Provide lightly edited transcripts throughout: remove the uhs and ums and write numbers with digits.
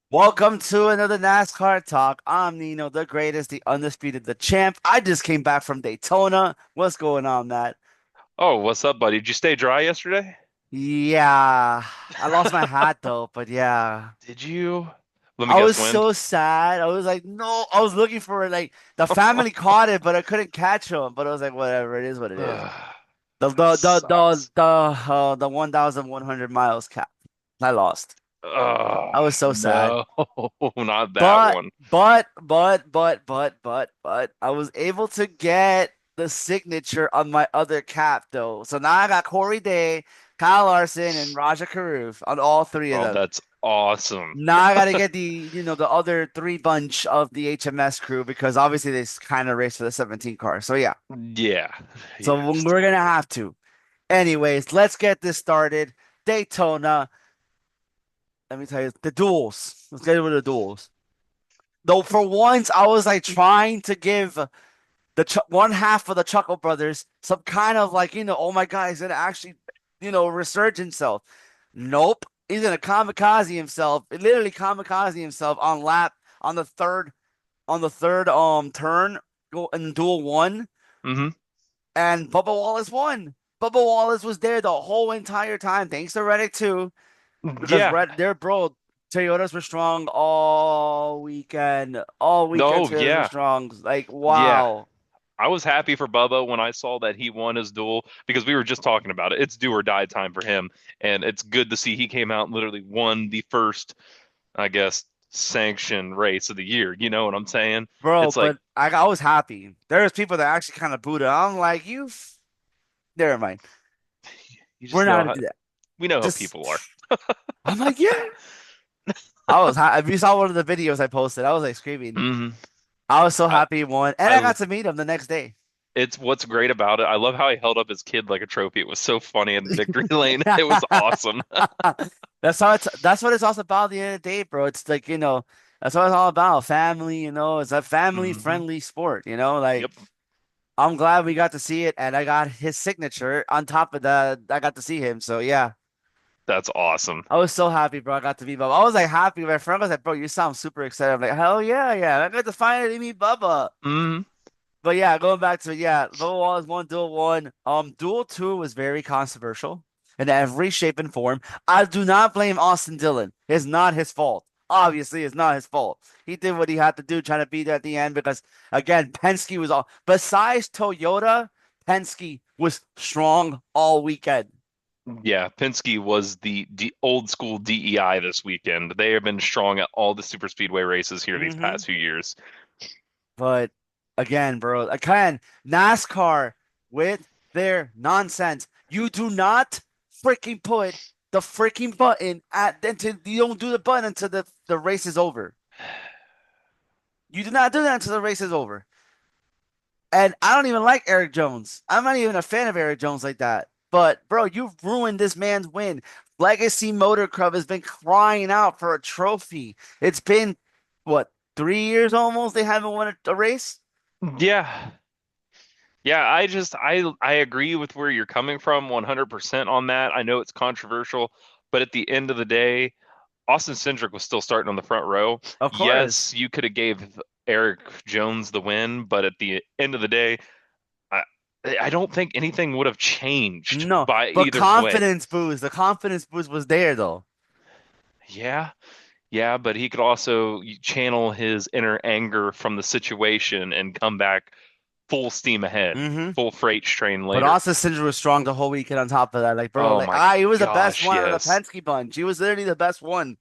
Welcome to another NASCAR talk. I'm Nino, the greatest, the undisputed, the champ. I just came back from Daytona. What's going on, Matt? Oh, what's up, buddy? Did you stay dry yesterday? Yeah, I lost my hat though, but yeah. Did you? Let me I guess was when. so sad. I was like, no, I was looking for it. Like the family caught it, but I couldn't catch them. But I was like, whatever, it is what it is. That sucks. The 1,100 miles cap. I lost. Oh, I was so sad. no, not that But one. but I was able to get the signature on my other cap though. So now I got Corey Day, Kyle Larson, and Raja Karuv on all three of Oh, them. that's awesome. Now I gotta get the other three bunch of the HMS crew because obviously they kind of race for the 17 car. So yeah. Yeah, So yeah. we're gonna have to. Anyways, let's get this started. Daytona. Let me tell you the duels. Let's get into the duels. Though for once I was like trying to give the one half of the Chuckle Brothers some kind of like, oh my God, he's gonna actually, resurge himself. Nope. He's gonna kamikaze himself, literally kamikaze himself on lap on the third turn go in duel one, Hmm. and Bubba Wallace won. Bubba Wallace was there the whole entire time, thanks to Reddick too, because Yeah. Red their bro Toyotas were strong all weekend. All weekend No, Toyotas were yeah. strong. Like, Yeah. wow. I was happy for Bubba when I saw that he won his duel because we were just talking about it. It's do or die time for him, and it's good to see he came out and literally won the first, I guess, sanctioned race of the year. You know what I'm saying? Bro, It's like but I was happy. There's people that actually kind of booed it. I'm like, never mind. you We're just not know gonna how do that. we know how Just, people are. I'm like, yeah. I was happy. If you saw one of the videos I posted, I was like screaming. Hmm. I was so I, happy he won, and I I, got to meet him the next day. it's what's great about it. I love how he held up his kid like a trophy. It was so funny in victory lane. It was awesome. That's what it's all about at the end of the day, bro. It's like, that's what it's all about. Family, it's a family Hmm. friendly sport, like Yep, I'm glad we got to see it and I got his signature on top of that. I got to see him. So yeah. that's awesome. I was so happy, bro. I got to meet Bubba. I was like happy. My friend was like, bro, you sound super excited. I'm like, hell yeah, yeah. I got to finally meet Bubba. Hmm. But yeah, going back to it, yeah, Bubba Wallace one, duel one. Duel two was very controversial in every shape and form. I do not blame Austin Dillon. It's not his fault. Obviously, it's not his fault. He did what he had to do, trying to beat it at the end because again, Penske was all besides Toyota, Penske was strong all weekend. Yeah, Penske was the old school DEI this weekend. They have been strong at all the super speedway races here these Hmm past few years. But again, bro, again, NASCAR with their nonsense. You do not freaking put the freaking button at until you don't do the button until the race is over. You do not do that until the race is over. And I don't even like Eric Jones. I'm not even a fan of Eric Jones like that. But bro, you've ruined this man's win. Legacy Motor Club has been crying out for a trophy. It's been what, 3 years almost? They haven't won a race. Yeah. Yeah, I agree with where you're coming from 100% on that. I know it's controversial, but at the end of the day, Austin Cindric was still starting on the front row. Of Yes, course. you could have gave Eric Jones the win, but at the end of the day, I I don't think anything would have changed No, by but either way. the confidence boost was there though. Yeah, yeah, but he could also channel his inner anger from the situation and come back full steam ahead, Hmm full freight train But later. Austin Cindric was strong the whole weekend on top of that. Like, bro, Oh like, my he was the best gosh, one of the yes. Penske bunch. He was literally the best one.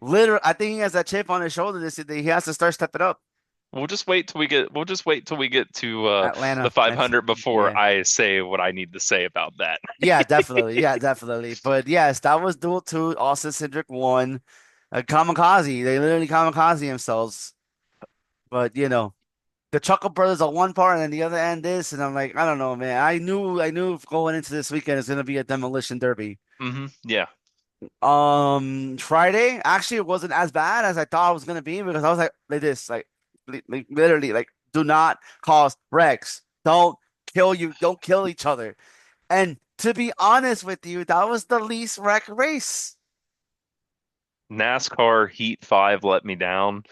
Literally, I think he has that chip on his shoulder this year. He has to start stepping up. We'll just wait till we get to the Atlanta next. 500 before Yeah. I say what I need to say about that. Yeah, definitely. Yeah, definitely. But yes, that was duel two. Austin Cindric won. Kamikaze. They literally kamikaze themselves. But the Chuckle Brothers on one part and then the other end this, and I'm like, I don't know, man. I knew going into this weekend it's gonna be a demolition derby. Yeah. Friday actually it wasn't as bad as I thought it was gonna be because I was like this, like literally, like do not cause wrecks. Don't kill each other. And to be honest with you, that was the least wreck race. NASCAR Heat 5 let me down.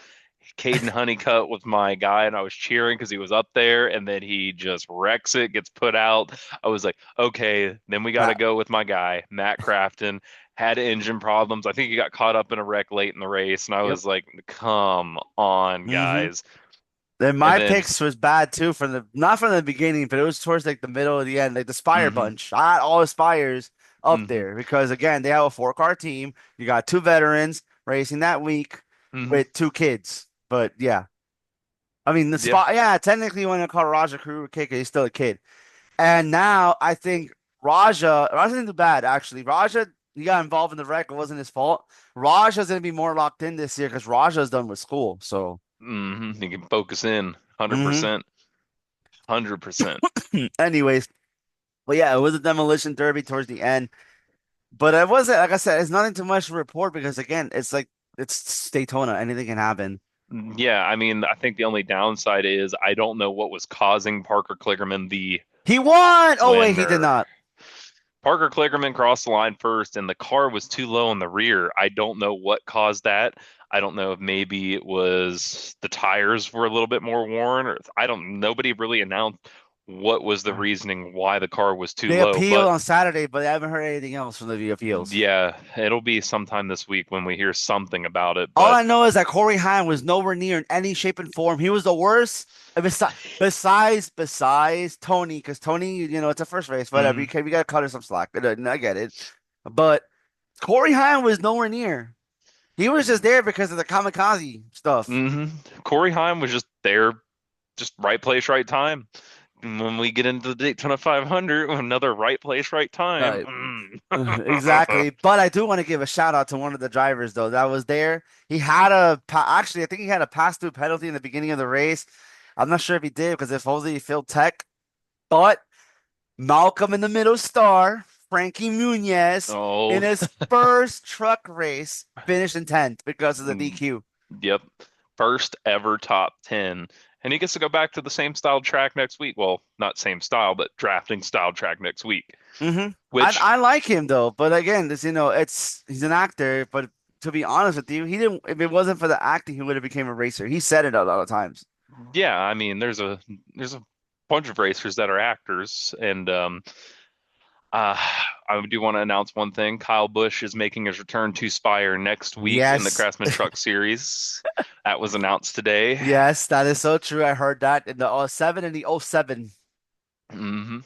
Caden Honeycutt was my guy, and I was cheering because he was up there, and then he just wrecks it, gets put out. I was like, okay, then we got to Matt. go with my guy, Matt Crafton. Had engine problems. I think he got caught up in a wreck late in the race, and I Yep. was like, come on, Mm-hmm. guys. Then And my then, picks was bad too from the not from the beginning, but it was towards like the middle of the end, like the Spire hmm bunch. I had all the Spires up hmm there because again, they have a four-car team. You got two veterans racing that week hmm with two kids. But yeah, I mean the yeah, spot. Yeah, technically, you want to call Raja Kuru a kid 'cause he's still a kid. And now I think Raja didn't do bad actually. Raja he got involved in the wreck. It wasn't his fault. Raja's gonna be more locked in this year because Raja's done with school. So. you can focus in hmm 100%, 100%. Anyways. But yeah, it was a demolition derby towards the end. But it wasn't, like I said, it's nothing too much to report because again, it's like it's Daytona. Anything can happen. Yeah, I mean, I think the only downside is I don't know what was causing Parker Kligerman the He won. Oh wait, he did winner. not. Parker Kligerman crossed the line first, and the car was too low in the rear. I don't know what caused that. I don't know if maybe it was the tires were a little bit more worn, or I don't. Nobody really announced what was the reasoning why the car was too They low. appealed But on Saturday, but I haven't heard anything else from the appeals. yeah, it'll be sometime this week when we hear something about it. All But I know is that Corey Heim was nowhere near in any shape and form. He was the worst. Besides Tony, because Tony, it's a first race, whatever. mhm. We gotta cut her some slack. I get it. But Corey Heim was nowhere near. He was just there because of the kamikaze stuff. hmm Corey Heim was just there, just right place, right time. And when we get into the Daytona 500, another right place, right time. Right. Exactly. But I do want to give a shout out to one of the drivers though that was there. He had actually I think he had a pass through penalty in the beginning of the race. I'm not sure if he did because if supposedly he filled tech, but Malcolm in the Middle star, Frankie Muniz, in Oh, his first truck race finished in 10th because of the mm, DQ. yep. First ever top 10. And he gets to go back to the same style track next week. Well, not same style, but drafting style track next week. hmm I Which, I like him though, but again, this it's he's an actor. But to be honest with you, he didn't. If it wasn't for the acting, he would have became a racer. He said it a lot of times. yeah, I mean, there's a bunch of racers that are actors, and uh, I do want to announce one thing. Kyle Busch is making his return to Spire next week in the Yes, Craftsman Truck Series. That was announced today. yes, that is so true. I heard that in the '07 and the '07. hmm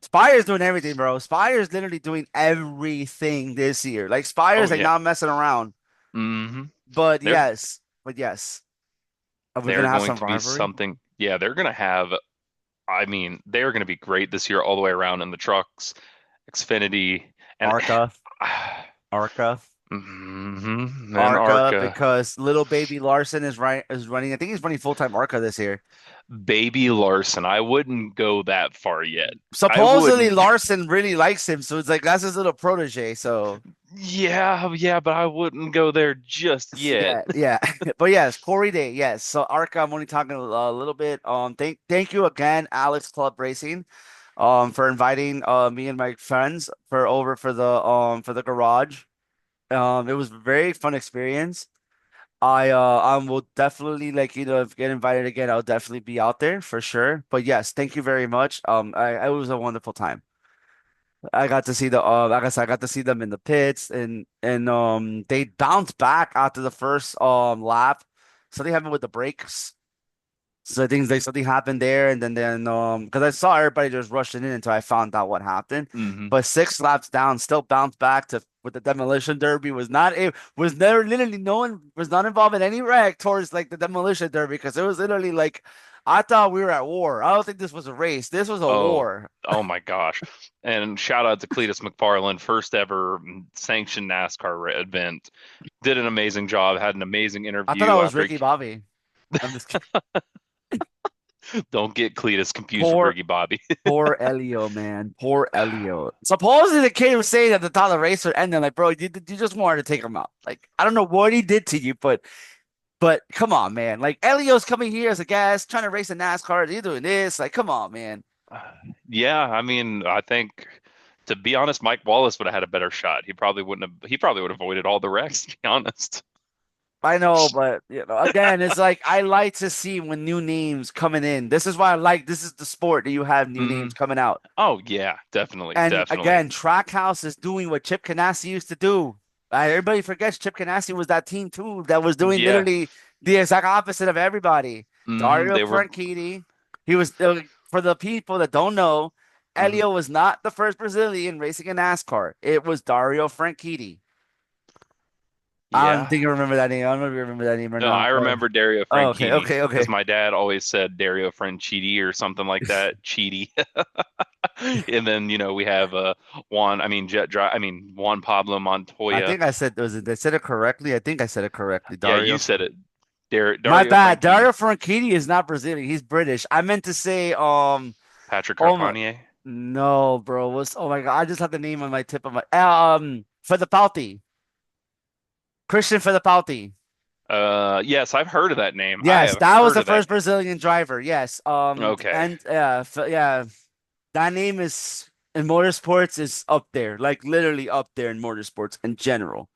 Spire's doing everything, bro. Spire's literally doing everything this year. Like Oh Spire's like yeah. not messing around. hmm But They're yes, but yes, are we they're gonna have going some to be rivalry? something. Yeah, they're going to have. I mean, they're going to be great this year all the way around in the trucks, Xfinity, and Arca, Arca. and Arca ARCA. because little baby Larson is running. I think he's running full-time Arca this year. Baby Larson. I wouldn't go that far yet. I Supposedly wouldn't. Larson really likes him, so it's like that's his little protege. So Yeah, yeah, but I wouldn't go there just yet. yeah, yeah. But yes, Corey Day, yes. So Arca, I'm only talking a little bit. Thank you again, Alex Club Racing, for inviting me and my friends for the garage. It was a very fun experience. I will definitely like if get invited again, I'll definitely be out there for sure. But yes, thank you very much. It was a wonderful time. I got to see like I said, I got to see them in the pits and they bounced back after the first lap. Something happened with the brakes. So I think like something happened there, and then because I saw everybody just rushing in until I found out what happened. hmm But six laps down, still bounced back to with the demolition derby was never literally no one was not involved in any wreck towards like the demolition derby because it was literally like I thought we were at war. I don't think this was a race. This was a Oh, war. oh my gosh. And shout out to Cletus McFarland, first ever sanctioned event. Did an amazing job, had an amazing I thought I interview was after he, Ricky Bobby. I'm just kidding. don't get Cletus confused with Poor Ricky Bobby. Poor Elio, man. Poor Elio. Supposedly the kid was saying at the top of the race would end, like, bro, you just wanted to take him out. Like, I don't know what he did to you, but come on, man. Like Elio's coming here as a guest, trying to race a NASCAR. You doing this? Like, come on, man. Yeah, I mean, I think To be honest, Mike Wallace would have had a better shot. He probably wouldn't have. He probably would have avoided all the wrecks. To be honest. I know, but again, it's like I like to see when new names coming in. This is why I like this is the sport that you have new Hmm. names coming out. Oh yeah, definitely, And definitely. again, Trackhouse is doing what Chip Ganassi used to do. Everybody forgets Chip Ganassi was that team too that was doing Yeah. literally the exact opposite of everybody. Hmm. Dario They were. Franchitti, he was for the people that don't know, Hmm. Elio was not the first Brazilian racing in NASCAR. It was Dario Franchitti. I don't Yeah. think you remember that name. I don't know if you remember that name or No, I not, but remember Dario oh, okay, Franchitti okay, because okay. my dad always said Dario Franchitti or something like that. Cheaty. And then we have Juan. I mean Jet Dri I mean Juan Pablo I Montoya. think I said was it, I said it correctly. I think I said it correctly. Yeah, Dario. you said it. My Dario bad. Franchitti. Dario Franchitti is not Brazilian. He's British. I meant to say Patrick oh my Carpentier. no, bro. What's oh my God. I just had the name on my tip of my Fittipaldi. Christian Fittipaldi. Yes, I've heard of that name. I Yes, have that was heard the of that first name. Brazilian driver. Yes. Okay. And yeah, that name is in motorsports is up there. Like literally up there in motorsports in general.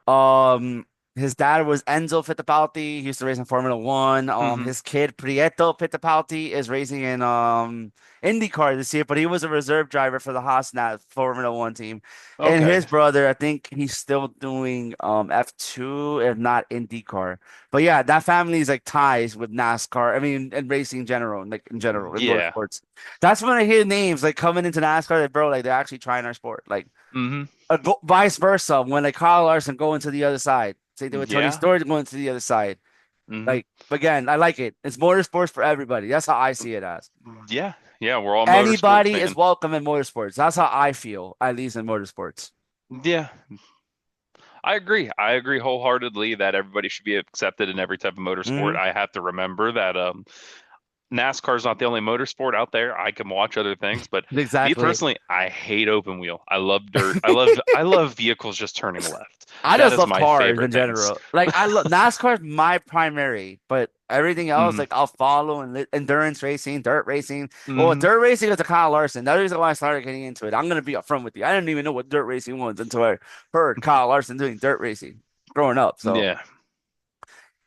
Um, his dad was Enzo Fittipaldi. He used to race in Formula One. Hmm. His kid Prieto Fittipaldi is racing in IndyCar this year, but he was a reserve driver for the Haas Nat Formula One team. And Okay. his brother, I think he's still doing F2, if not IndyCar. But yeah, that family is like ties with NASCAR. I mean, and racing in general, like in general, in Yeah. motorsports. That's when I hear names like coming into NASCAR, like bro, like they're actually trying our sport. Like Hmm. vice versa when like Kyle Larson going to the other side. Say they with Tony Yeah. Stewart going to the other side. Hmm. Like again, I like it. It's motorsports for everybody. That's how I see it as. Yeah. Yeah. We're all motorsports Anybody is fans. welcome in motorsports. That's how I feel, at least in motorsports. Yeah. I agree. I agree wholeheartedly that everybody should be accepted in every type of motorsport. Hmm. I have to remember that NASCAR is not the only motorsport out there. I can watch other things, but me Exactly. personally, I hate open wheel. I love dirt. I love vehicles just turning left. I That just is love my cars in favorite things. general. Like I love NASCAR is my primary, but everything else Hmm. like I'll follow and endurance racing, dirt racing. Well, Hmm. dirt racing is a Kyle Larson. That's the reason why I started getting into it. I'm gonna be upfront with you. I didn't even know what dirt racing was until I heard Kyle Larson doing dirt racing growing up. So Yeah.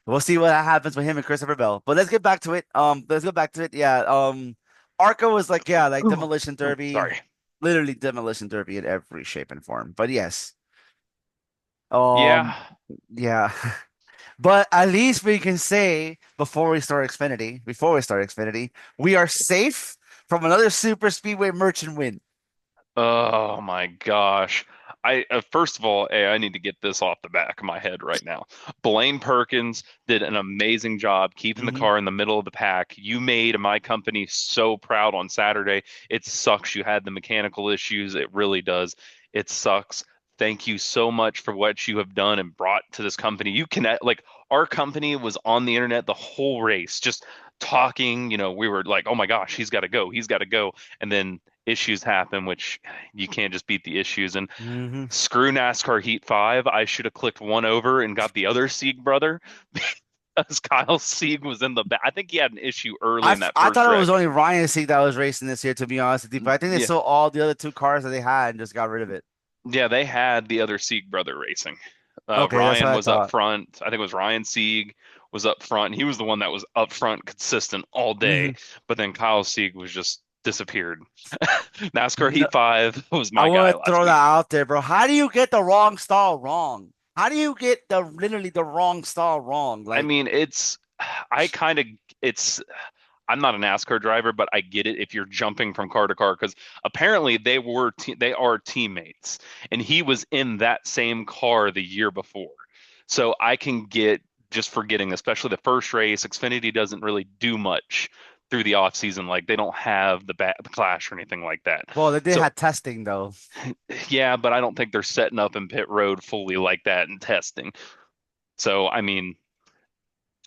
we'll see what happens with him and Christopher Bell. But let's get back to it. Let's go back to it. Yeah. Arca was like yeah, like Oh, demolition derby, sorry. literally demolition derby in every shape and form. But yes. Yeah. Yeah. But at least we can say before we start Xfinity, we are safe from another super speedway merchant win. Oh my gosh. I first of all, hey, I need to get this off the back of my head right now. Blaine Perkins did an amazing job keeping the Hmm. car in the middle of the pack. You made my company so proud on Saturday. It sucks you had the mechanical issues. It really does. It sucks. Thank you so much for what you have done and brought to this company. You connect like our company was on the internet the whole race, just talking. We were like, oh my gosh, he's got to go. He's got to go. And then issues happen, which you can't just beat the issues. And Hmm. screw NASCAR Heat 5. I should have clicked one over and got the other Sieg brother because Kyle Sieg was in the back. I think he had an issue early in that I first thought it was wreck. only Ryan Sieg that was racing this year, to be honest with you. But I think they Yeah. sold all the other two cars that they had and just got rid of it. Yeah, they had the other Sieg brother racing. Okay, that's what Ryan I was up thought. front. I think it was Ryan Sieg was up front. He was the one that was up front consistent all day. Hmm. But then Kyle Sieg was just disappeared. NASCAR No, Heat 5 was I my guy want to last throw that week. out there, bro. How do you get the wrong stall wrong? How do you get the literally the wrong stall wrong? I Like, mean, I kind of, it's, I'm not a NASCAR driver, but I get it if you're jumping from car to car because apparently they are teammates, and he was in that same car the year before. So I can get just forgetting, especially the first race. Xfinity doesn't really do much through the off season, like they don't have the clash or anything like that. well, they did So have testing though. yeah, but I don't think they're setting up in pit road fully like that and testing. So I mean,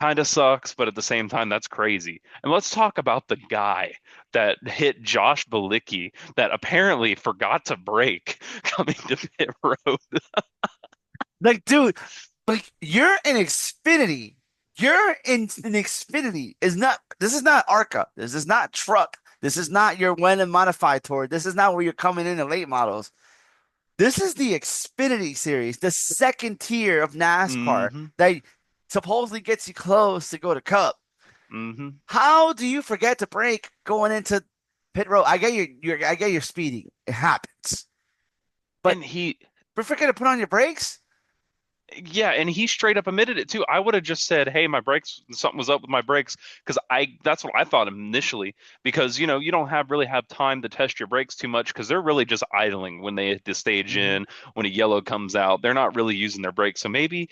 kind of sucks, but at the same time, that's crazy. And let's talk about the guy that hit Josh Bilicki that apparently forgot to brake coming to pit road. Like, dude, like you're in Xfinity. You're in Xfinity. Is not this is not ARCA. This is not truck. This is not your when and modified tour. This is not where you're coming in the late models. This is the Xfinity series, the second tier of NASCAR Hmm. that supposedly gets you close to go to Cup. Hmm. How do you forget to brake going into pit road? I get your speeding. It happens. But And he, we forget to put on your brakes? yeah, and he straight up admitted it too. I would have just said, "Hey, my brakes, something was up with my brakes," because that's what I thought initially. Because you don't have time to test your brakes too much because they're really just idling when they hit the stage Mhm. in, when a yellow comes out, they're not really using their brakes. So maybe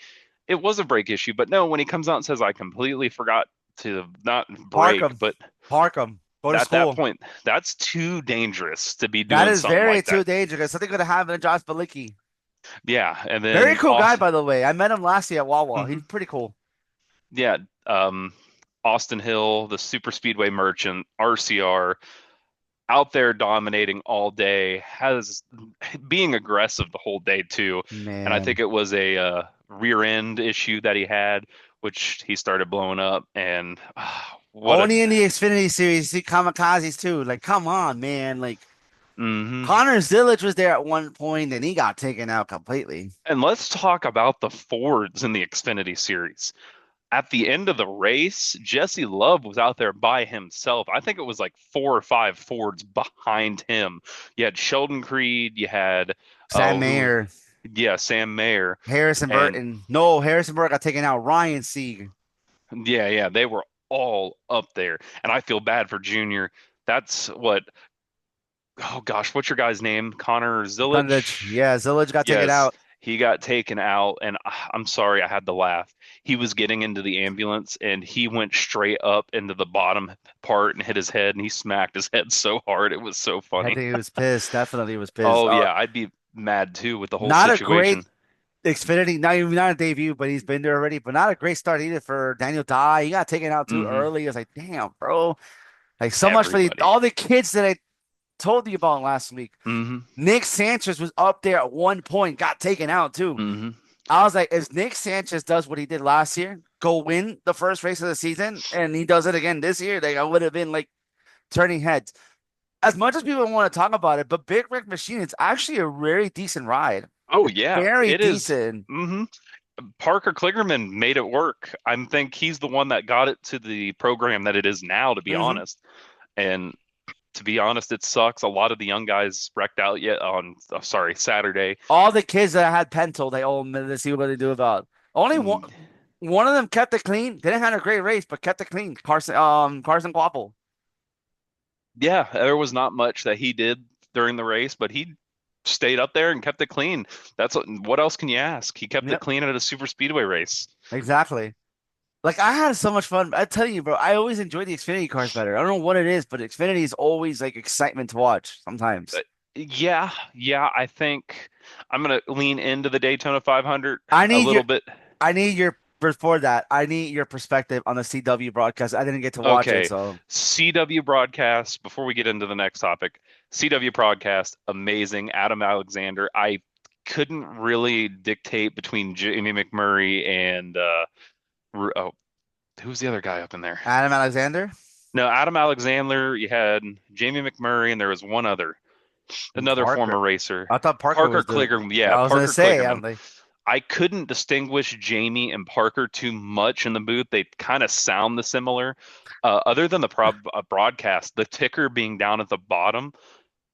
it was a brake issue. But no, when he comes out and says, "I completely forgot to not Park brake," them. but Park them. Go to at that school. point, that's too dangerous to be That doing is something very like too that. dangerous. Something could have happened to Josh Balicki. Yeah, and Very then cool guy, Austin, by the way. I met him last year at Wawa. mhm, He's pretty cool. yeah, Austin Hill, the super speedway merchant, RCR, out there dominating all day, has being aggressive the whole day too. And I think Man. it was a rear end issue that he had, which he started blowing up. And what a Only in the Xfinity series, you see kamikazes too. Like, come on, man. Like, hmm. Connor Zillage was there at one point and he got taken out completely. And let's talk about the Fords in the Xfinity series. At the end of the race, Jesse Love was out there by himself. I think it was like four or five Fords behind him. You had Sheldon Creed, you had Sam oh who Mayer, yeah, Sam Mayer, Harrison and Burton. No, Harrison Burton got taken out. Ryan Sieg. yeah, they were all up there. And I feel bad for Junior. That's what oh gosh, what's your guy's name? Connor Zillage. Zillage? Yeah, Zillage got taken Yes, out. he got taken out, and I'm sorry, I had to laugh. He was getting into the ambulance, and he went straight up into the bottom part and hit his head, and he smacked his head so hard. It was so I funny. think he was pissed. Definitely was pissed. Oh yeah, I'd be mad too with the whole Not a great situation. Xfinity, not even not a debut, but he's been there already. But not a great start either for Daniel Dye. He got taken out too Hmm. early. I was like, damn, bro. Like so much for Everybody. all the kids that I told you about last week. Hmm. Nick Sanchez was up there at one point, got taken out too. Hmm. I was like, if Nick Sanchez does what he did last year, go win the first race of the season, and he does it again this year, like I would have been like turning heads. As much as people want to talk about it, but Big Rig Machine is actually a very decent ride. Oh It's yeah, very it is. decent. Hmm. Parker Kligerman made it work. I think he's the one that got it to the program that it is now, to be Hmm. honest. And to be honest, it sucks. A lot of the young guys wrecked out yet on, oh, sorry, Saturday. All the kids that had Pentel, they owe them to see what they do about. Only one, Mm, one of them kept it clean. Didn't have a great race, but kept it clean. Carson Quapple. yeah, there was not much that he did during the race, but he stayed up there and kept it clean. What else can you ask? He kept it Yep, clean at a super speedway race. exactly. Like I had so much fun. I tell you, bro, I always enjoy the Xfinity cars better. I don't know what it is, but Xfinity is always like excitement to watch sometimes. Yeah, I think I'm gonna lean into the Daytona 500 I a need your little bit. I need your before that, I need your perspective on the CW broadcast. I didn't get to watch it, Okay, so CW broadcast, before we get into the next topic, CW broadcast, amazing. Adam Alexander. I couldn't really dictate between Jamie McMurray and oh, who's the other guy up in there? Adam Alexander No, Adam Alexander, you had Jamie McMurray, and there was one other, and another Parker. former racer. I thought Parker Parker was the Kligerman. Yeah, I was gonna Parker say, I'm Kligerman. like, I couldn't distinguish Jamie and Parker too much in the booth. They kind of sound the similar. Other than the broadcast, the ticker being down at the bottom,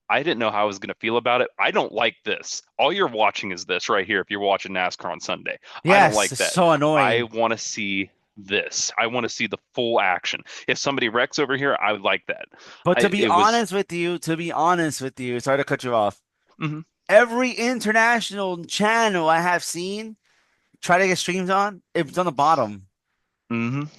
I didn't know how I was going to feel about it. I don't like this. All you're watching is this right here if you're watching NASCAR on Sunday. I don't yes, like it's that. so I annoying. want to see this. I want to see the full action. If somebody wrecks over here, I would like that. But It was. to be honest with you, sorry to cut you off. Mhm. Every international channel I have seen try to get streams on, it's on the bottom. Mhm.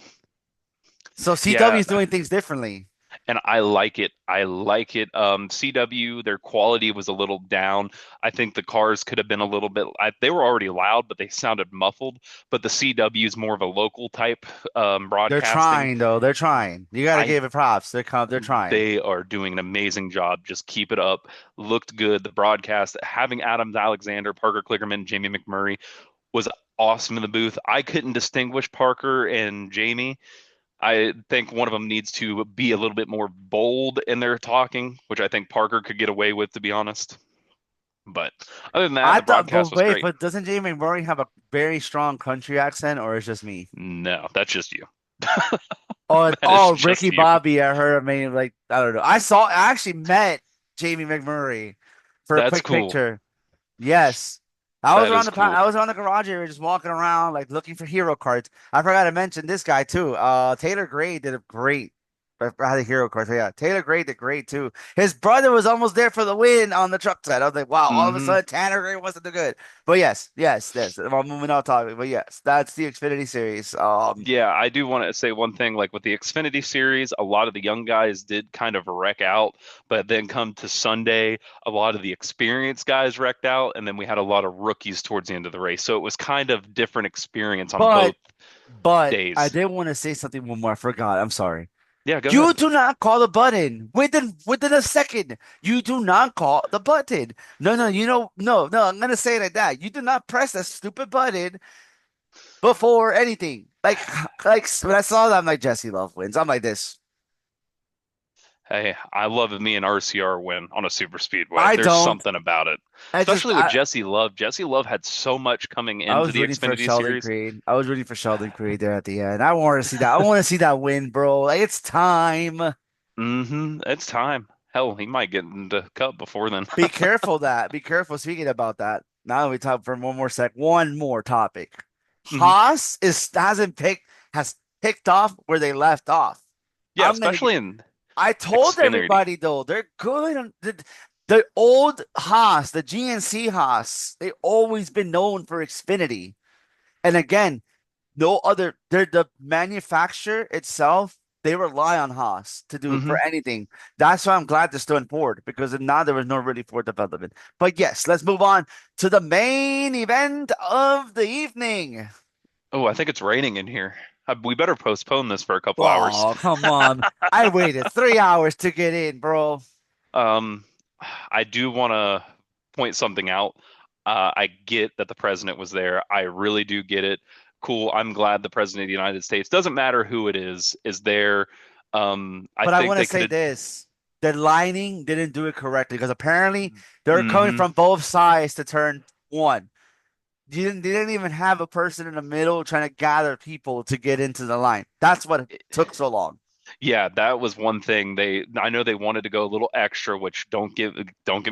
So CW Yeah, is doing things differently. and I like it. I like it. CW, their quality was a little down. I think the cars could have been a little bit. They were already loud, but they sounded muffled. But the CW is more of a local type They're broadcasting. trying though. They're trying. You got to I give it props. They're trying. They are doing an amazing job. Just keep it up. Looked good. The broadcast, having Adams Alexander, Parker Kligerman, Jamie McMurray was awesome in the booth. I couldn't distinguish Parker and Jamie. I think one of them needs to be a little bit more bold in their talking, which I think Parker could get away with, to be honest. But other than that, I the thought, broadcast but was wait, great. but doesn't Jamie McMurray have a very strong country accent, or is just me? No, that's just you. Oh, That is oh, just Ricky you. Bobby. I heard. I mean, like I don't know. I actually met Jamie McMurray for a That's quick cool. picture. Yes. That is I cool. was around the garage area just walking around like looking for hero cards. I forgot to mention this guy too. Taylor Gray did a great I had a hero card. So yeah, Taylor Gray did great too. His brother was almost there for the win on the truck side. I was like, wow, all of a Hmm. sudden Tanner Gray wasn't too good. But yes. I'm moving on topic. But yes, that's the Xfinity series. Yeah, I do want to say one thing. Like with the Xfinity series, a lot of the young guys did kind of wreck out, but then come to Sunday, a lot of the experienced guys wrecked out, and then we had a lot of rookies towards the end of the race. So it was kind of different experience on but both but I days. did want to say something one more. I forgot. I'm sorry. Yeah, go You ahead. do not call the button within a second. You do not call the button. No. No. I'm gonna say it like that. You do not press that stupid button before anything. Like when I saw that, I'm like Jesse Love wins. I'm like this. Hey, I love me an RCR win on a super speedway. I There's don't. something about it, I just especially with Jesse Love. Jesse Love had so much coming I into was the rooting for Xfinity Sheldon series. Creed. I was rooting for Sheldon Creed there at the end. I want to see that. I want to see that win, bro. Like it's time. It's time. Hell, he might get into Cup before then. Be careful that. Be careful speaking about that. Now that we talk for one more sec, one more topic. hmm Haas is hasn't picked has picked off where they left off. Yeah, I'm gonna get especially in I told Xfinity. everybody though, they're good. The old Haas, the GNC Haas, they always been known for Xfinity. And again, no other. They're the manufacturer itself. They rely on Haas to do for hmm anything. That's why I'm glad they're still in Ford because now there was no really Ford development. But yes, let's move on to the main event of the evening. Oh, I think it's raining in here. We better postpone this for a couple hours. Oh, come on. I waited 3 hours to get in, bro. Um, I do want to point something out. I get that the president was there. I really do get it. Cool. I'm glad the president of the United States, doesn't matter who it is there. I But I think want to they could say have. this. The lining didn't do it correctly because apparently they're coming hmm from both sides to turn one. They didn't even have a person in the middle trying to gather people to get into the line. That's what took so long. Yeah, that was one thing. I know they wanted to go a little extra, which don't get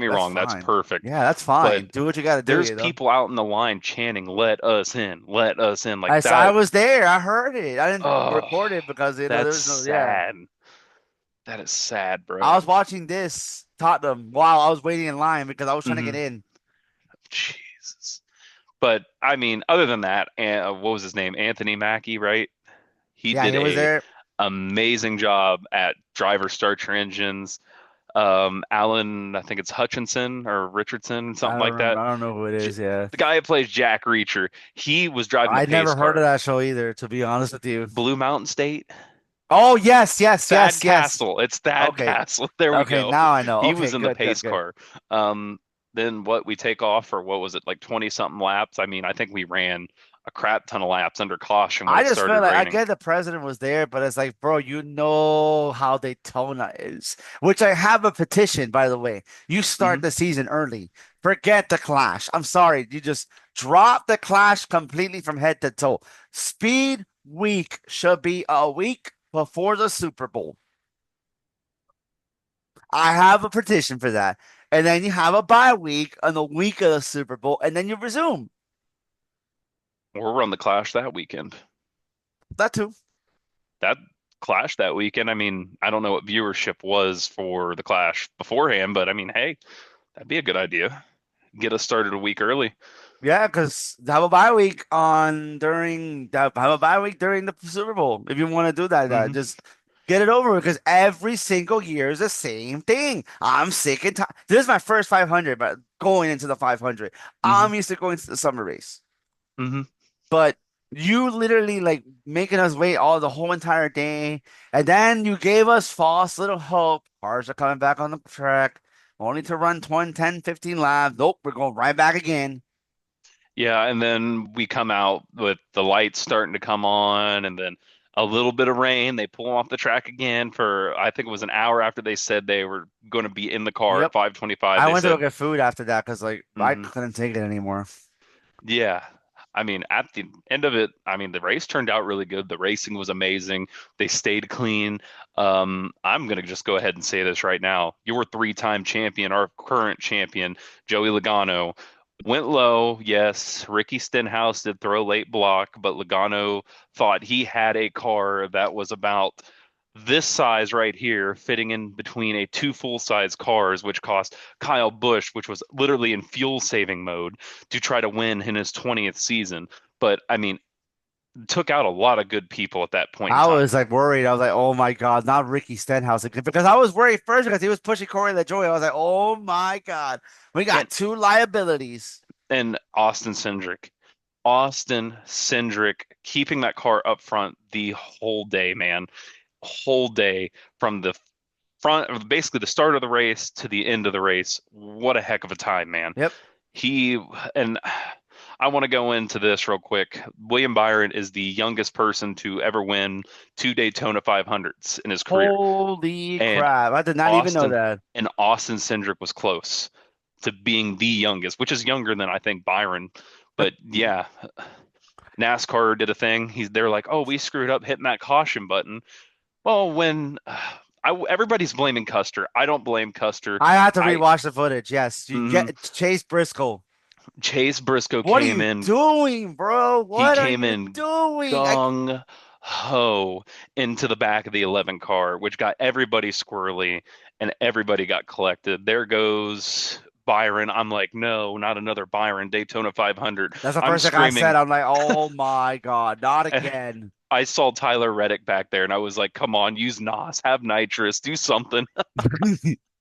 me That's wrong, that's fine. perfect. Yeah, that's But fine. Do what you got to do, there's you know. people out in the line chanting, "Let us in, let us in," like I that. was there. I heard it. I didn't Oh, record it because that's there's no. Yeah, sad. That is sad, I bro. was watching this Tottenham while I was waiting in line because I was trying to get hmm in. Jesus. But I mean, other than that, what was his name? Anthony Mackie, right? He Yeah, did he was a there. amazing job at driver start your engines. Alan, I think it's Hutchinson or Richardson, I something don't like that. remember. I don't know who it is. Yeah, The guy who plays Jack Reacher, he was driving the I pace never heard of car. that show either. To be honest with you. Blue Mountain State, Oh Thad yes. Castle. It's Thad Okay, Castle. There we okay. go. Now I know. He Okay, was in the good. pace car. Um, then what we take off for what was it like 20 something laps? I mean, I think we ran a crap ton of laps under caution when I it just felt started like I raining. get the president was there, but it's like, bro, you know how Daytona is, which I have a petition, by the way. You start hmm the season early. Forget the clash. I'm sorry. You just drop the clash completely from head to toe. Speed week should be a week before the Super Bowl. I have a petition for that. And then you have a bye week on the week of the Super Bowl, and then you resume. We'll run the Clash that weekend. That too. That Clash that weekend. I mean, I don't know what viewership was for the Clash beforehand, but I mean, hey, that'd be a good idea. Get us started a week early. Yeah, because have a bye week have a bye week during the Super Bowl if you want to do that. hmm Just get it over with because every single year is the same thing. I'm sick and tired. This is my first 500, but going into the 500, hmm I'm used to going to the summer race, hmm but you literally like making us wait all the whole entire day, and then you gave us false little hope. Cars are coming back on the track, only to run 20, 10, 15 laps. Nope, we're going right back again. Yeah, and then we come out with the lights starting to come on, and then A little bit of rain. They pull them off the track again for I think it was an hour after they said they were going to be in the car at Yep. 5:25. I They went to go said, get food after that because like I hmm couldn't take it anymore. yeah. I mean, at the end of it, I mean, the race turned out really good. The racing was amazing. They stayed clean. I'm gonna just go ahead and say this right now. Your three-time champion, our current champion, Joey Logano, went low. Yes, Ricky Stenhouse did throw a late block, but Logano thought he had a car that was about this size right here, fitting in between a two full-size cars, which cost Kyle Busch, which was literally in fuel-saving mode to try to win in his 20th season. But I mean, took out a lot of good people at that point in I time. was like worried. I was like, oh my God, not Ricky Stenhouse again. Because I was worried first because he was pushing Corey LaJoy. I was like, oh my God, we And got two liabilities. and Austin Cindric keeping that car up front the whole day, man. Whole day from the front, basically the start of the race to the end of the race. What a heck of a time, man. Yep. He and I want to go into this real quick. William Byron is the youngest person to ever win two Daytona 500s in his career. Holy And crap. I did not even know Austin that. Austin Cindric was close to being the youngest, which is younger than I think Byron. But yeah, NASCAR did a thing. They're like, "Oh, we screwed up hitting that caution button." Well, when everybody's blaming Custer, I don't blame Custer. I had to I rewatch the footage. Yes. You mhm. get Chase Briscoe. Chase Briscoe What are came you in. doing, bro? He What are came you in doing? gung ho into the back of the 11 car, which got everybody squirrely and everybody got collected. There goes Byron. I'm like, no, not another Byron. Daytona 500. That's the I'm first thing I screaming. said. I'm like, oh my God, not again. I saw Tyler Reddick back there and I was like, come on, use NOS, have nitrous, do something.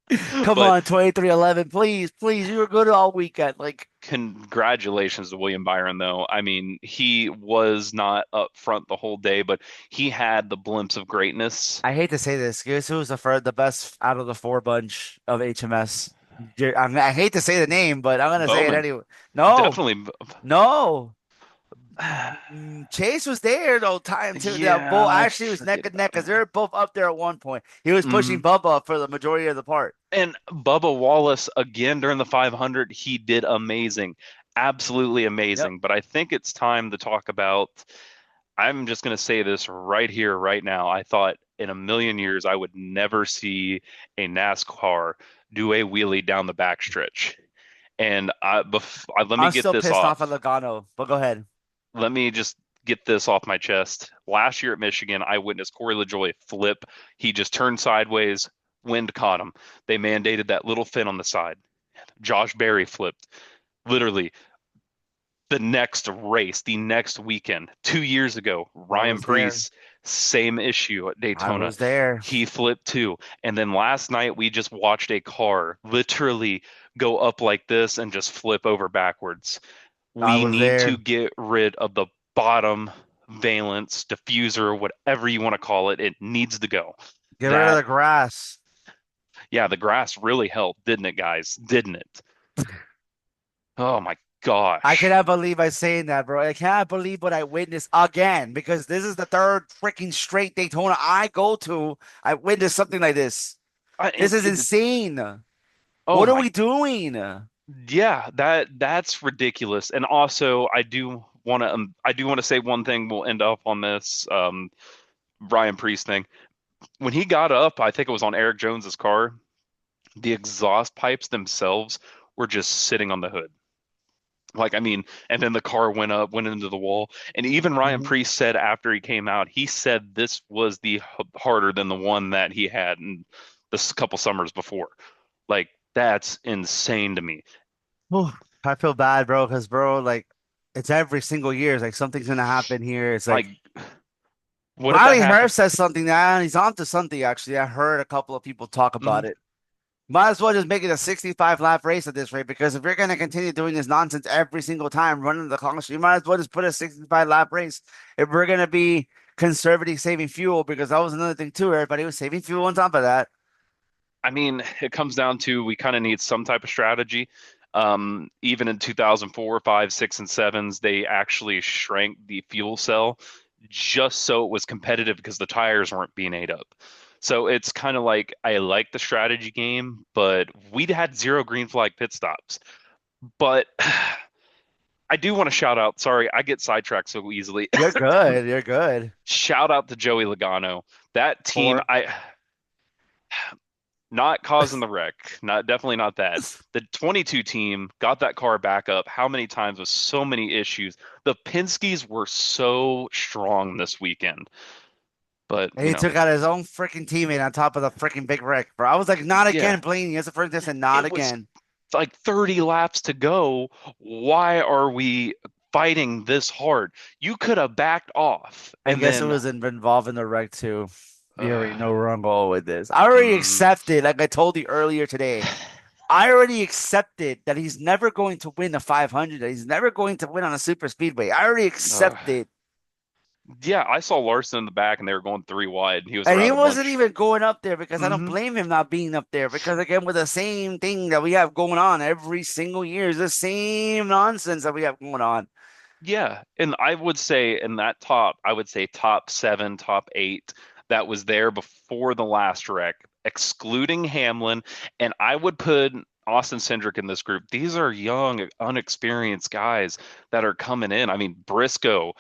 Come But on, 2311, please, please. You were good all weekend. Like, congratulations to William Byron, though. I mean, he was not up front the whole day, but he had the glimpse of greatness. I hate to say this. Guess who's the best out of the four bunch of HMS? I hate to say the name, but I'm gonna say it Bowman, anyway. No, definitely. no. Chase was there though. Time too. That Yeah, bull I actually was neck forget and neck about because him. they were both up there at one point. He was pushing Mhm. Bubba for the majority of the part. And Bubba Wallace, again during the 500, he did amazing. Absolutely Yep. amazing. But I think it's time to talk about. I'm just going to say this right here, right now. I thought in a million years I would never see a NASCAR do a wheelie down the backstretch. And let me I'm get still this pissed off at off. Logano, but go ahead. Let me just get this off my chest. Last year at Michigan, I witnessed Corey LaJoy flip. He just turned sideways, wind caught him. They mandated that little fin on the side. Josh Berry flipped. Literally, the next race, the next weekend, 2 years ago, I Ryan was there. Preece, same issue at I Daytona. was there. He flipped too. And then last night, we just watched a car literally go up like this and just flip over backwards. I We was need to there. get rid of the bottom valence diffuser, whatever you want to call it. It needs to go. Get rid of That, the grass. yeah, the grass really helped, didn't it, guys? Didn't it? Oh my I gosh. cannot believe I'm saying that, bro. I cannot believe what I witnessed again because this is the third freaking straight Daytona I go to. I witnessed something like this. This is insane. Oh What are my, we doing? yeah, that's ridiculous. And also, I do want to say one thing. We'll end up on this Ryan Priest thing. When he got up, I think it was on Eric Jones's car. The exhaust pipes themselves were just sitting on the hood. Like, I mean, and then the car went up, went into the wall. And even Ryan Mhm. Priest said after he came out, he said this was the harder than the one that he had in this couple summers before. Like, that's insane to me. Whew. I feel bad, bro, because bro, like it's every single year. It's like something's gonna happen here. It's like Like, what if that Riley happened? Herb says something now, and he's onto something actually. I heard a couple of people talk Mhm. about it. Might as well just make it a 65 lap race at this rate because if you're going to continue doing this nonsense every single time running the clock, you might as well just put a 65 lap race. If we're going to be conservative saving fuel, because that was another thing too, everybody was saving fuel on top of that. I mean, it comes down to we kind of need some type of strategy. Even in 2004, 5, 6, and sevens, they actually shrank the fuel cell just so it was competitive because the tires weren't being ate up. So it's kind of like I like the strategy game, but we'd had zero green flag pit stops. But I do want to shout out, sorry, I get sidetracked so easily. You're good. You're good. Shout out to Joey Logano. That team, Four. I not causing the wreck, not definitely not that. The 22 team got that car back up how many times with so many issues. The Penske's were so strong this weekend. But, And he took out his own freaking teammate on top of the freaking big wreck, bro. I was like, not yeah, again, Blaney. That's the first time I said, not it was again. like 30 laps to go. Why are we fighting this hard? You could have backed off I and guess it then was involved in the wreck too. You already uh, know where I'm going with this. I already mm, accepted, like I told you earlier today. I already accepted that he's never going to win a 500. That he's never going to win on a super speedway. I already uh, accepted, yeah, I saw Larson in the back and they were going three wide and he was and he around a wasn't bunch. even going up there because I don't Hmm. blame him not being up there. Because again, with the same thing that we have going on every single year, is the same nonsense that we have going on. Yeah, and I would say in that top, I would say top seven, top eight that was there before the last wreck, excluding Hamlin, and I would put Austin Cindric in this group. These are young, unexperienced guys that are coming in. I mean, Briscoe,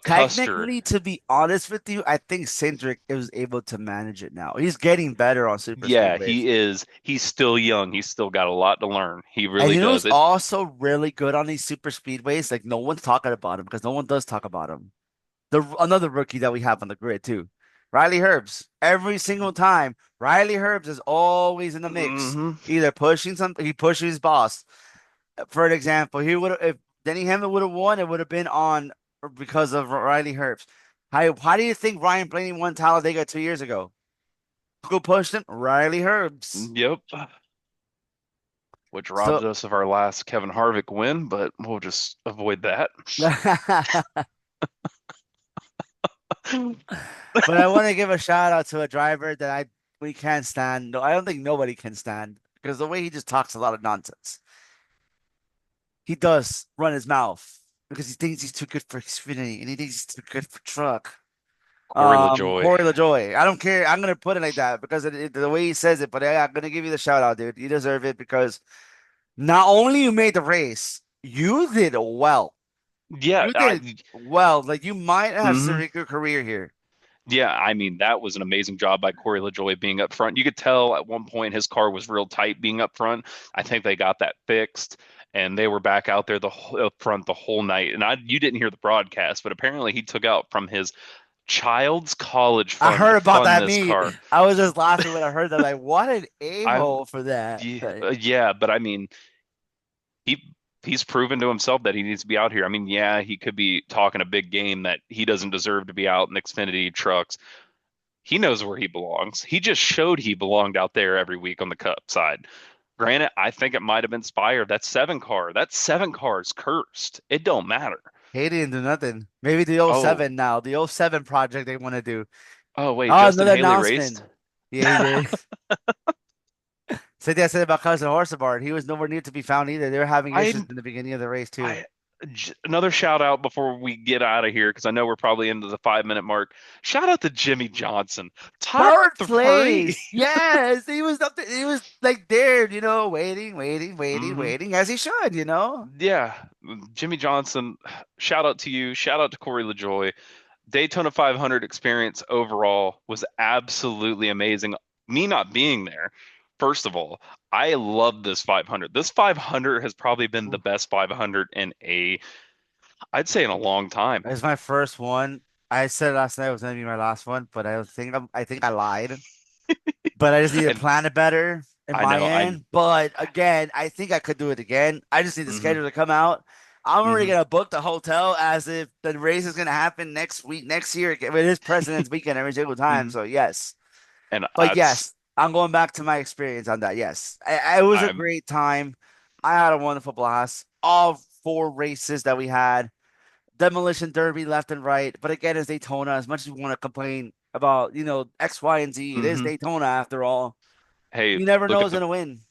Custer. Technically, to be honest with you, I think Cindric is able to manage it now. He's getting better on super Yeah, speedways. he is. He's still young. He's still got a lot to learn. He And really you know who's does. It. also really good on these super speedways? Like no one's talking about him because no one does talk about him. The another rookie that we have on the grid too, Riley Herbs. Every single time, Riley Herbs is always in the mix. Hmm. Either pushing something, he pushes his boss. For an example, he would if Denny Hamlin would have won, it would have been on because of Riley Herbs. How do you think Ryan Blaney won Talladega 2 years ago? Who pushed him? Riley Herbs. Yep. Which robbed So, us of our last Kevin Harvick win, but we'll just avoid that. but I want to give a shout out to a driver that we can't stand. No, I don't think nobody can stand because the way he just talks a lot of nonsense. He does run his mouth because he thinks he's too good for Xfinity and he thinks he's too good for truck. Corey LaJoy. Corey LaJoy. I don't care. I'm gonna put it like that because the way he says it. But I'm gonna give you the shout out, dude. You deserve it because not only you made the race, you did well. Yeah, You did well. Like you might have mhm. serious career here. Yeah, I mean that was an amazing job by Corey LaJoy being up front. You could tell at one point his car was real tight being up front. I think they got that fixed, and they were back out there up front the whole night. And you didn't hear the broadcast, but apparently he took out from his child's college I fund to heard about fund that this meet. car. I was just laughing when I heard that. Like, what an I a-hole for that. yeah, Like, yeah, but I mean he's proven to himself that he needs to be out here. I mean, yeah, he could be talking a big game that he doesn't deserve to be out in Xfinity trucks. He knows where he belongs. He just showed he belonged out there every week on the Cup side. Granted, I think it might have inspired that seven car. That seven car is cursed. It don't matter. he didn't do nothing. Maybe the oh Oh, 07 now, the oh 07 project they want to do. oh wait, Oh, Justin another Haley raced. announcement. Yeah, he did. Same thing I said about Cousin Horsebard. He was nowhere near to be found either. They were having I issues in the beginning of the race too. I another shout out before we get out of here because I know we're probably into the 5 minute mark. Shout out to Jimmy Johnson, top Third three. place. Yes, he was up there. He was like there, Hmm. waiting, as he should, Yeah, Jimmy Johnson. Shout out to you. Shout out to Corey LaJoy. Daytona 500 experience overall was absolutely amazing. Me not being there, first of all, I love this 500. This 500 has probably been the best 500 I'd say in a long time. It's my first one. I said last night it was gonna be my last one, but I think I lied. But I just need to And plan it better in I my know, end. But again, I think I could do it again. I just need the hmm schedule to come out. I'm already hmm gonna book the hotel as if the race is gonna happen next week, next year. It is President's Weekend every single time. hmm So yes, and but yes, I'm going back to my experience on that. Yes, it was a I'm, great time. I had a wonderful blast. All four races that we had. Demolition Derby left and right. But again, it's Daytona. As much as we want to complain about, X, Y, and Z, it is hmm Daytona after all. hey, You never look know at who's the gonna win.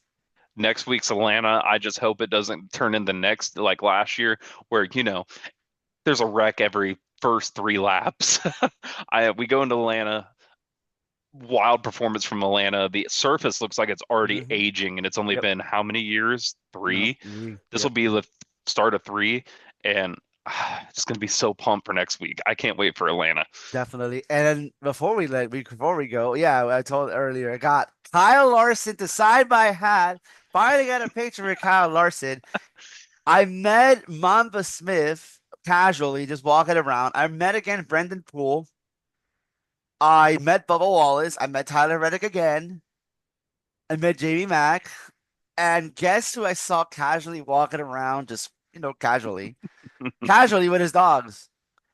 next week's Atlanta. I just hope it doesn't turn into next like last year where, there's a wreck every first 3 laps. I we go into Atlanta, wild performance from Atlanta. The surface looks like it's already Hmm. aging, and it's only Yep. been how many years? No. 3. This will Yep. be the start of 3, and it's going to be so pumped for next week. I can't wait for Atlanta. Definitely. And then before we go, yeah, I told earlier, I got Kyle Larson to sign my hat. Finally got a picture with Kyle Larson. I met Mamba Smith casually, just walking around. I met again Brendan Poole. I met Bubba Wallace. I met Tyler Reddick again. I met Jamie Mack. And guess who I saw casually walking around, just casually, casually with his dogs.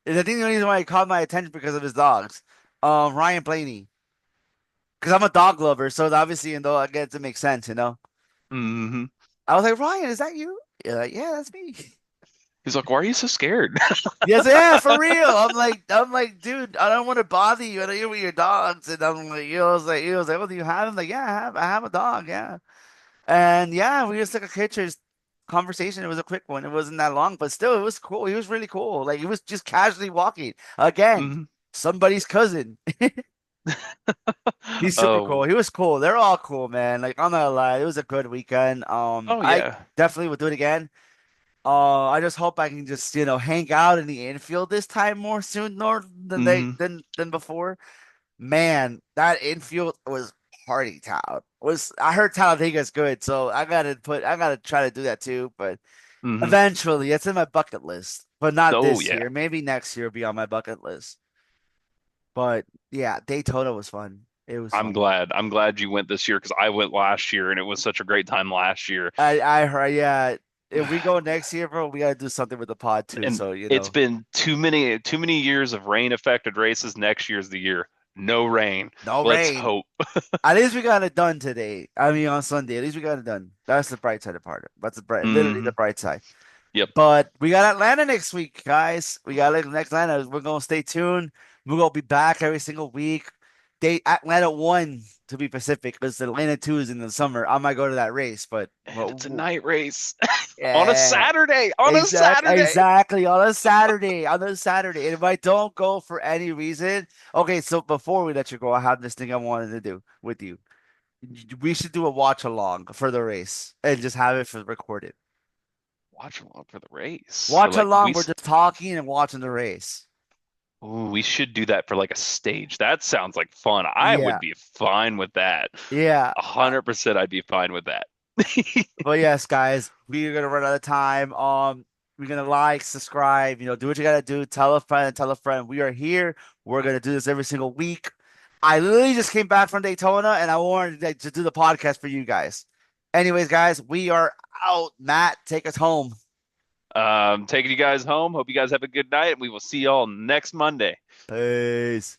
And I think the only reason why he caught my attention because of his dogs. Ryan Blaney. Because I'm a dog lover, so obviously, I get to make sense. Hmm. I was like, Ryan, is that you? You're like, yeah, that's me. He's like, "Why are you so scared?" Yes, yeah, for real. I'm like, dude, I don't want to bother you. I know you're with your dogs, and I'm like, he was like, well, do you have him? Like, yeah, I have a dog, yeah. And yeah, we just took a pictures conversation. It was a quick one. It wasn't that long, but still, it was cool. He was really cool. Like, he was just casually walking. Again, Hmm. somebody's cousin. He's super cool. Oh, He was cool. They're all cool, man. Like, I'm not gonna lie, it was a good weekend. oh I yeah. definitely would do it again. I just hope I can just hang out in the infield this time more soon more than they Hmm. than before. Man, that infield was party town. Was I heard Talladega's good, so I gotta try to do that too. But Hmm. eventually, it's in my bucket list. But not Oh this yeah. year. Maybe next year will be on my bucket list. But yeah, Daytona was fun. It was I'm fun. glad. I'm glad you went this year because I went last year and it was such a great time last year. I heard, yeah. If we go next year, bro, we gotta do something with the pod too. And So it's been too many years of rain affected races. Next year's the year. No rain. no Let's rain. hope. At least we got it done today. I mean, on Sunday. At least we got it done. That's the bright side of part. That's literally the Hmm. bright side. Yep. But we got Atlanta next week, guys. We got next Atlanta. We're gonna stay tuned. We're gonna be back every single week. Atlanta 1 to be Pacific, because Atlanta 2 is in the summer. I might go to that race, but And it's a night race on a yeah, Saturday. On a Saturday. exactly on a Saturday. On a Saturday. And if I don't go for any reason, okay. So before we let you go, I have this thing I wanted to do with you. We should do a watch along for the race and just have it for recorded. Watch along for the race. For Watch like along, we're just talking and watching the race. we should do that for like a stage. That sounds like fun. I would Yeah, be fine with that. yeah. 100% I'd be fine with that. But yes, guys, we are gonna run out of time. We're gonna like, subscribe, do what you gotta do. Tell a friend and tell a friend. We are here. We're gonna do this every single week. I literally just came back from Daytona, and I wanted to do the podcast for you guys. Anyways, guys, we are out. Matt, take us home. Taking you guys home. Hope you guys have a good night, and we will see y'all next Monday. Peace.